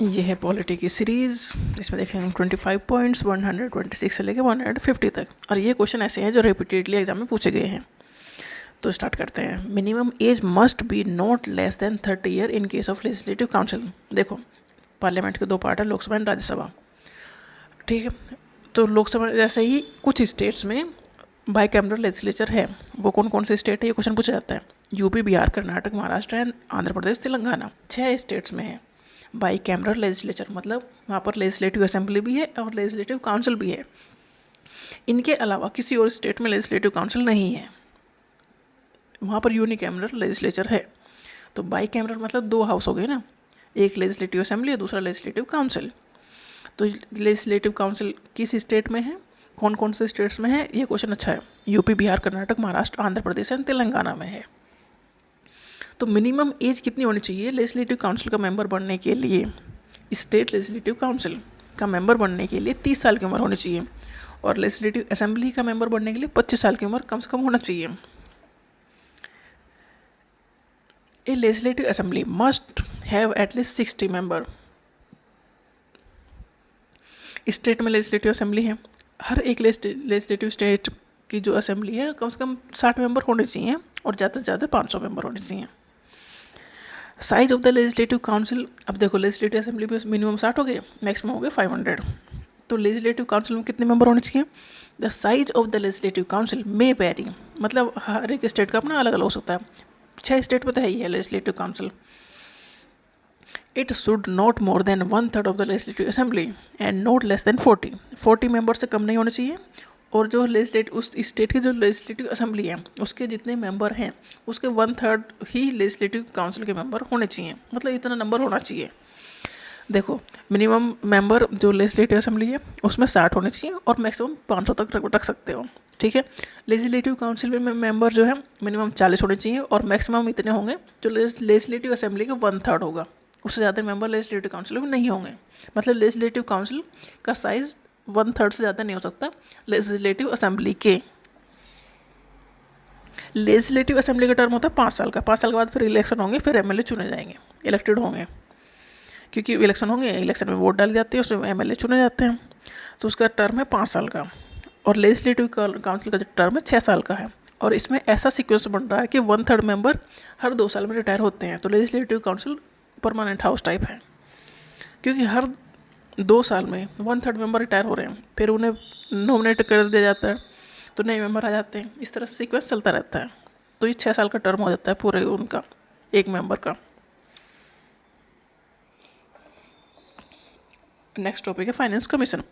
ये है पॉलिटी की सीरीज़। इसमें देखेंगे 25 पॉइंट्स 126 से लेकर 150 तक, और ये क्वेश्चन ऐसे हैं जो रिपीटेडली एग्जाम में पूछे गए हैं। तो स्टार्ट करते हैं। Minimum age must be not less than 30 year in case of legislative council. देखो, पार्लियामेंट के दो पार्ट है, लोकसभा एंड राज्यसभा, ठीक है। तो लोकसभा जैसे ही कुछ स्टेट्स में बाई कैमरल लेजिस्लेचर है। वो कौन कौन से स्टेट है, ये क्वेश्चन पूछा जाता है। UP, Bihar, Karnataka, Maharashtra and Andhra Pradesh, Telangana, 6 states में है बाई कैमरल लेजिस्लेचर, मतलब वहाँ पर लेजिस्लेटिव असेंबली भी है और लेजिस्लेटिव काउंसिल भी है। इनके अलावा किसी और स्टेट में लेजिस्लेटिव काउंसिल नहीं है, वहाँ पर यूनिकैमरल लेजिस्लेचर है। तो बाई कैमरल मतलब 2 हाउस हो गए ना, एक लेजिस्लेटिव असेंबली और दूसरा लेजिस्लेटिव काउंसिल। तो लेजिस्लेटिव काउंसिल किस स्टेट में है, कौन कौन से स्टेट्स में है, ये क्वेश्चन अच्छा है। यूपी, बिहार, कर्नाटक, महाराष्ट्र, आंध्र प्रदेश एंड तेलंगाना में है। तो मिनिमम एज कितनी होनी चाहिए लेजिस्लेटिव काउंसिल का मेंबर बनने के लिए? स्टेट लेजिस्लेटिव काउंसिल का मेंबर बनने के लिए 30 साल की उम्र होनी चाहिए, और लेजिस्लेटिव असेंबली का मेंबर बनने के लिए 25 साल की उम्र कम से कम होना चाहिए। ए legislative assembly must have at least 60 member. State में लेजिस्लेटिव असेंबली है, हर एक लेजिस्लेटिव स्टेट की जो असेंबली है कम से कम 60 मेंबर होने चाहिए, और ज़्यादा से ज़्यादा 500 मेंबर होने चाहिए। Size of the legislative council, अब देखो लेजिस्लेटिव असेंबली में मिनिमम 60 हो गए, मैक्सिमम हो गए 500। तो लेजिस्लेटिव काउंसिल में कितने मेंबर होने चाहिए? The size of the legislative council may very, मतलब हर एक स्टेट का अपना अलग अलग हो सकता है। 6 स्टेट में तो है ही है legislative council. It should not more than 1/3 of the legislative assembly and not less than 40 member से कम नहीं होने चाहिए। और जो लेजिस्लेटिव उस स्टेट की जो लेजिस्लेटिव असेंबली है उसके जितने मेंबर हैं उसके 1/3 ही लेजिस्लेटिव काउंसिल के मेंबर होने चाहिए, मतलब इतना नंबर होना चाहिए। देखो, मिनिमम मेंबर जो लेजिस्लेटिव असेंबली है उसमें 60 होने चाहिए, और मैक्सिमम 500 तक रख सकते हो, ठीक है। लेजिस्लेटिव काउंसिल में मेंबर जो है मिनिमम 40 होने चाहिए, और मैक्सिमम इतने होंगे जो लेजिस्लेटिव असेंबली का 1/3 होगा। उससे ज़्यादा मेंबर लेजिस्लेटिव काउंसिल में नहीं होंगे, मतलब लेजिस्लेटिव काउंसिल का साइज 1/3 से ज़्यादा नहीं हो सकता लेजिस्लेटिव असेंबली के। लेजिस्लेटिव असेंबली का टर्म होता है 5 साल का। 5 साल के बाद फिर इलेक्शन होंगे, फिर एमएलए चुने जाएंगे, इलेक्टेड होंगे, क्योंकि इलेक्शन होंगे, इलेक्शन में वोट डाली जाती है, उसमें एमएलए चुने जाते हैं। तो उसका टर्म है 5 साल का। और लेजिस्लेटिव काउंसिल का जो टर्म है 6 साल का है। और इसमें ऐसा सीक्वेंस बन रहा है कि 1/3 मेंबर हर 2 साल में रिटायर होते हैं। तो legislative council permanent house type है, क्योंकि हर 2 साल में 1/3 मेंबर रिटायर हो रहे हैं, फिर उन्हें नॉमिनेट कर दिया जाता है, तो नए मेंबर आ जाते हैं। इस तरह से सीक्वेंस चलता रहता है। तो ये 6 साल का टर्म हो जाता है पूरे उनका, एक मेंबर का। नेक्स्ट टॉपिक है फाइनेंस कमीशन।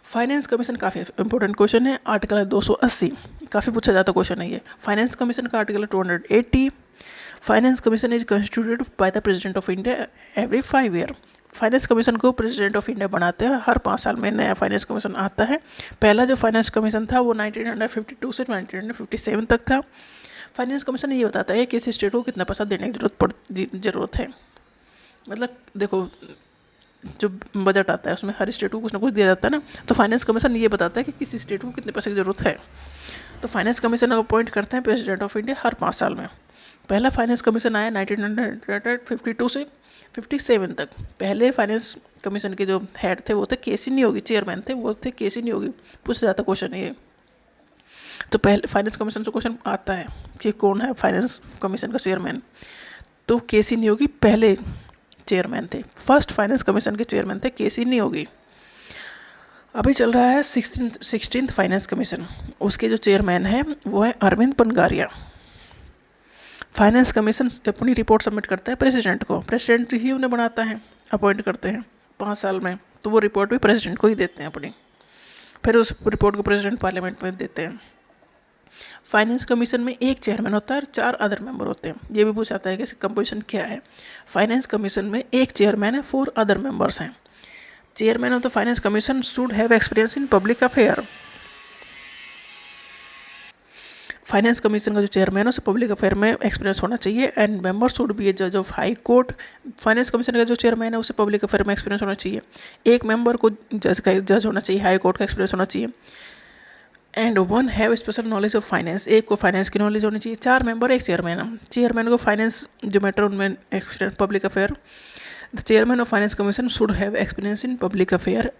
फाइनेंस कमीशन काफ़ी इंपॉर्टेंट क्वेश्चन है, आर्टिकल है 280, काफ़ी पूछा जाता क्वेश्चन है ये। फाइनेंस कमीशन का आर्टिकल है 280। Finance commission is constituted by the president of India every 5 year. Finance commission को प्रेसिडेंट ऑफ इंडिया बनाते हैं, हर 5 साल में नया फाइनेंस कमीशन आता है। पहला जो फाइनेंस कमीशन था वो 1952 से 1957 तक था। फाइनेंस कमीशन ये बताता है कि किस स्टेट को कितना पैसा देने की ज़रूरत है। मतलब देखो, जो बजट आता है उसमें हर स्टेट को कुछ ना कुछ दिया जाता है ना, तो फाइनेंस कमीशन ये बताता है कि किस स्टेट को कितने पैसे की ज़रूरत है। तो फाइनेंस कमीशन अपॉइंट करते हैं प्रेसिडेंट ऑफ इंडिया हर 5 साल में। पहला फाइनेंस कमीशन आया 1952 से 57 तक। पहले फाइनेंस कमीशन के जो हेड थे वो थे केसी नियोगी, चेयरमैन थे वो थे केसी नियोगी। पूछा जाता क्वेश्चन ये। तो पहले फाइनेंस कमीशन से क्वेश्चन आता है कि कौन है फाइनेंस कमीशन का चेयरमैन, तो केसी नियोगी पहले चेयरमैन थे, फर्स्ट फाइनेंस कमीशन के चेयरमैन थे केसी नियोगी। अभी चल रहा है 16th फाइनेंस कमीशन, उसके जो चेयरमैन है वो है अरविंद पनगारिया। फाइनेंस कमीशन अपनी रिपोर्ट सबमिट करता है प्रेसिडेंट को, प्रेसिडेंट ही उन्हें बनाता है, अपॉइंट करते हैं 5 साल में, तो वो रिपोर्ट भी प्रेसिडेंट को ही देते हैं अपनी। फिर उस रिपोर्ट को प्रेसिडेंट पार्लियामेंट में देते हैं। फाइनेंस कमीशन में एक चेयरमैन होता है और 4 अदर मेंबर होते हैं। ये भी पूछा जाता है कि इसकी कंपोजिशन क्या है। फाइनेंस कमीशन में एक चेयरमैन है, 4 अदर मेंबर्स हैं। Chairman of the finance commission should have experience in public affair. Finance commission का जो चेयरमैन है उसे पब्लिक अफेयर में एक्सपीरियंस होना चाहिए। एंड मेंबर शुड बी ए जज of high court. Finance commission का जो चेयरमैन है उसे पब्लिक अफेयर में एक्सपीरियंस होना चाहिए। एक मेंबर को जज होना चाहिए, हाई कोर्ट का एक्सपीरियंस होना चाहिए। And 1 have special knowledge of finance, एक को फाइनेंस की नॉलेज होनी चाहिए। 4 मेंबर, एक चेयरमैन है, चेयरमैन को फाइनेंस जो मैटर उनमें experience, public affair the chairman of finance commission should have experience in public affair,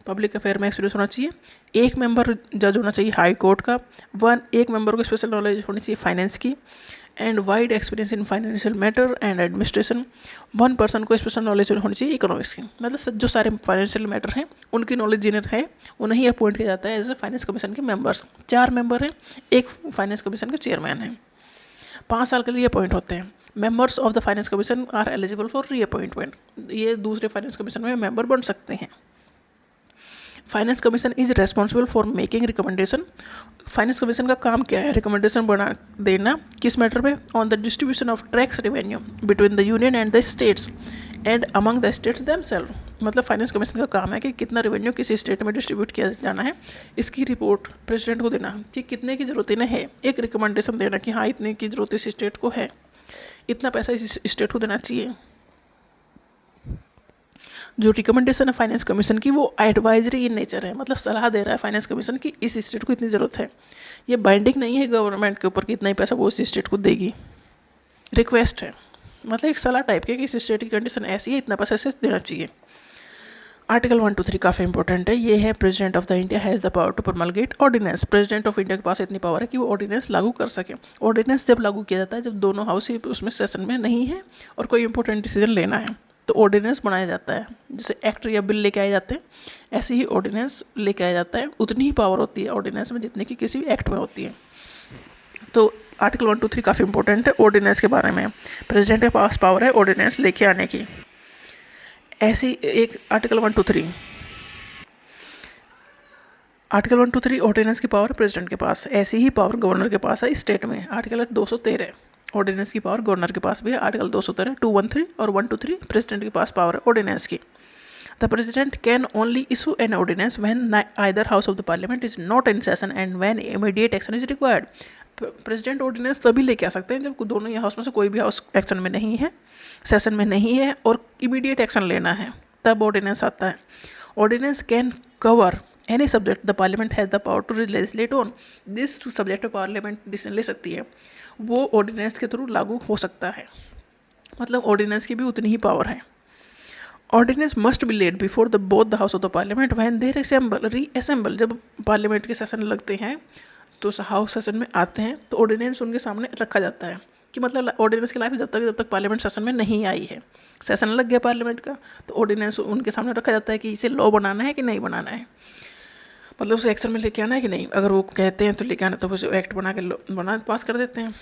public affair में एक्सपीरियंस होना चाहिए। एक मेंबर जज होना चाहिए हाई कोर्ट का, एक मेंबर को स्पेशल नॉलेज होनी चाहिए फाइनेंस की, and wide experience in financial matter and administration. 1 person को स्पेशल नॉलेज होनी चाहिए इकोनॉमिक्स की, मतलब जो सारे फाइनेंशियल मैटर हैं उनकी नॉलेज जिन्हें है उन्हें अपॉइंट किया जाता है एज ए फाइनेंस कमीशन के मेंबर्स। 4 मेंबर हैं, एक फाइनेंस कमीशन के चेयरमैन हैं, 5 साल के लिए अपॉइंट होते हैं। Members of the finance commission are eligible for reappointment, ये दूसरे फाइनेंस कमीशन में मेंबर बन सकते हैं। Finance commission is responsible for making recommendation, finance commission का काम क्या है? रिकमेंडेशन बना देना, किस मैटर पे? On the distribution of tax revenue between the union and the states and among the states themselves, मतलब फाइनेंस कमीशन का काम है कि कितना रेवेन्यू किसी स्टेट में डिस्ट्रीब्यूट किया जाना है, इसकी रिपोर्ट प्रेसिडेंट को देना कि कितने की ज़रूरत इन्हें है, एक रिकमेंडेशन देना कि हाँ इतने की ज़रूरत इस स्टेट को है, इतना पैसा इस स्टेट को देना चाहिए। जो रिकमेंडेशन है फाइनेंस कमीशन की वो एडवाइजरी इन नेचर है, मतलब सलाह दे रहा है फाइनेंस कमीशन की इस स्टेट को इतनी ज़रूरत है, ये बाइंडिंग नहीं है गवर्नमेंट के ऊपर कि इतना ही पैसा वो इस स्टेट को देगी, रिक्वेस्ट है, मतलब एक सलाह टाइप की कि इस स्टेट की कंडीशन ऐसी है, इतना पैसा इसे देना चाहिए। आर्टिकल 1 to 3 काफ़ी इंपॉर्टेंट है, ये है president of the India has the power to promulgate ordinance, president of India के पास इतनी पावर है कि वो ऑर्डिनेंस लागू कर सके। ऑर्डिनेंस जब लागू किया जाता है जब दोनों हाउस ही उसमें सेशन में नहीं है और कोई इंपॉर्टेंट डिसीजन लेना है तो ऑर्डिनेंस बनाया जाता है, जैसे एक्ट या बिल लेके आए जाते हैं ऐसे ही ऑर्डिनेंस लेके आया जाता है, उतनी ही पावर होती है ऑर्डिनेंस में जितनी कि किसी भी एक्ट में होती है। तो आर्टिकल 1 to 3 काफ़ी इंपॉर्टेंट है ऑर्डिनेंस के बारे में, प्रेसिडेंट के पास पावर है ऑर्डिनेंस लेके आने की। ऐसी एक आर्टिकल 1 to 3 ऑर्डिनेंस की पावर प्रेसिडेंट के पास, ऐसी ही पावर गवर्नर के पास है स्टेट में। आर्टिकल 213 ऑर्डिनेंस की पावर गवर्नर के पास भी है, आर्टिकल 213 213 और 1 to 3 प्रेसिडेंट के पास पावर है ऑर्डिनेंस की। The president can only issue an ordinance when either house of the parliament is not in session and when immediate action is required. President ordinance तभी लेके आ सकते हैं जब दोनों ही हाउस में से कोई भी हाउस एक्शन में नहीं है, सेशन में नहीं है और इमीडिएट एक्शन लेना है, तब ऑर्डिनेंस आता है। Ordinance can cover any subject the parliament has the power to legislate on, this subject पर पार्लियामेंट डिसीजन ले सकती है, वो ऑर्डिनेंस के थ्रू लागू हो सकता है, मतलब ऑर्डिनेंस की भी उतनी ही पावर है। Ordinance must be laid before the both the house of the parliament when they reassemble, जब पार्लियामेंट के सेशन लगते हैं तो हाउस सेशन में आते हैं तो ऑर्डिनेंस उनके सामने रखा जाता है कि मतलब ऑर्डिनेंस की लाइफ जब तक पार्लियामेंट सेशन में नहीं आई है, सेशन लग गया पार्लियामेंट का तो ऑर्डिनेंस उनके सामने रखा जाता है कि इसे लॉ बनाना है कि नहीं बनाना है, मतलब उसे एक्शन में लेके आना है कि नहीं। अगर वो कहते हैं तो लेके आना तो उसे एक्ट बना पास कर देते हैं,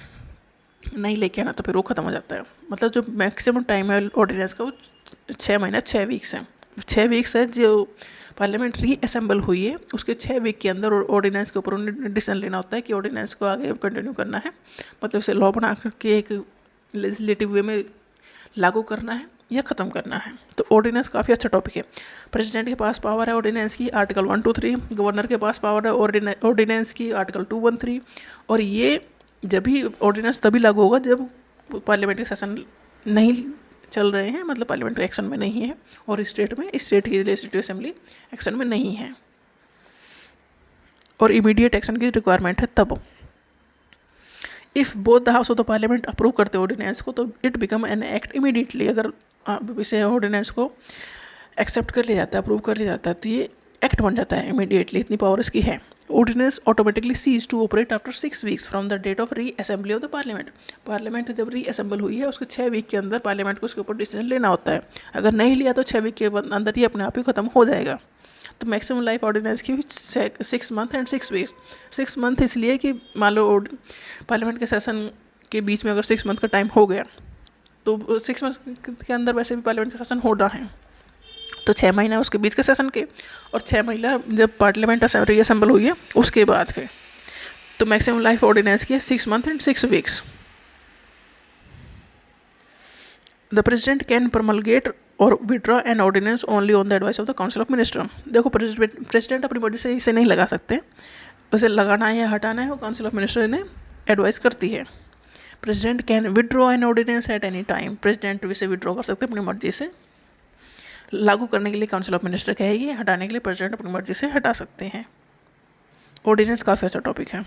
नहीं लेके आना तो फिर वो ख़त्म हो जाता है। मतलब जो मैक्सिमम टाइम है ऑर्डिनेंस का वो 6 महीना 6 वीक्स है, 6 वीक्स है जो पार्लियामेंट रीअसेंबल हुई है उसके 6 वीक के अंदर ऑर्डिनेंस के ऊपर उन्हें डिसीजन लेना होता है कि ऑर्डिनेंस को आगे कंटिन्यू करना है, मतलब उसे लॉ बना के एक लेजिस्लेटिव वे में लागू करना है या ख़त्म करना है। तो ऑर्डिनेंस काफ़ी अच्छा टॉपिक है। प्रेसिडेंट के पास पावर है ऑर्डिनेंस की, आर्टिकल 1 to 3, गवर्नर के पास पावर है ऑर्डिनेंस की, आर्टिकल 213, और ये जब भी ऑर्डिनेंस तभी लागू होगा जब पार्लियामेंट के सेशन नहीं चल रहे हैं, मतलब पार्लियामेंट एक्शन में नहीं है और स्टेट की लेजिस्लेटिव असेंबली एक्शन में नहीं है और इमीडिएट एक्शन की रिक्वायरमेंट है तब। If both the house of the parliament approve करते ऑर्डिनेंस को तो it become an act immediately, अगर इसे ऑर्डिनेंस को एक्सेप्ट कर लिया जाता है, अप्रूव कर लिया जाता है तो ये एक्ट बन जाता है इमीडिएटली, इतनी पावर इसकी है। Ordinance automatically cease to operate after 6 weeks from the date of reassembly of the parliament. Parliament जब री असेंबल हुई है उसके 6 वीक के अंदर पार्लियामेंट को उसके ऊपर डिसीजन लेना होता है, अगर नहीं लिया तो 6 वीक के अंदर ही अपने आप ही खत्म हो जाएगा। तो मैक्सिमम लाइफ ऑर्डिनेंस की 6 मंथ एंड 6 वीक्स। 6 मंथ इसलिए कि मान लो पार्लियामेंट के सेशन के बीच में अगर 6 मंथ का टाइम हो गया तो 6 मंथ के अंदर वैसे भी पार्लियामेंट का सेशन होना है तो 6 महीना उसके बीच के सेशन के और 6 महीना जब पार्लियामेंट रीअसेंबल हुई है उसके बाद के, तो मैक्सिमम लाइफ ऑर्डिनेंस की है 6 month and 6 weeks. The president can promulgate or withdraw an ordinance only on the advice of the council of minister. देखो प्रेसिडेंट अपनी मर्जी से इसे नहीं लगा सकते, उसे लगाना है या हटाना है वो काउंसिल ऑफ मिनिस्टर ने एडवाइस करती है। President can withdraw an ordinance at any time, president इसे विड्रॉ कर सकते हैं अपनी मर्जी से, लागू करने के लिए काउंसिल ऑफ मिनिस्टर कहेगी, हटाने के लिए प्रेसिडेंट अपनी मर्जी से हटा सकते हैं। ऑर्डिनेंस काफ़ी अच्छा टॉपिक है।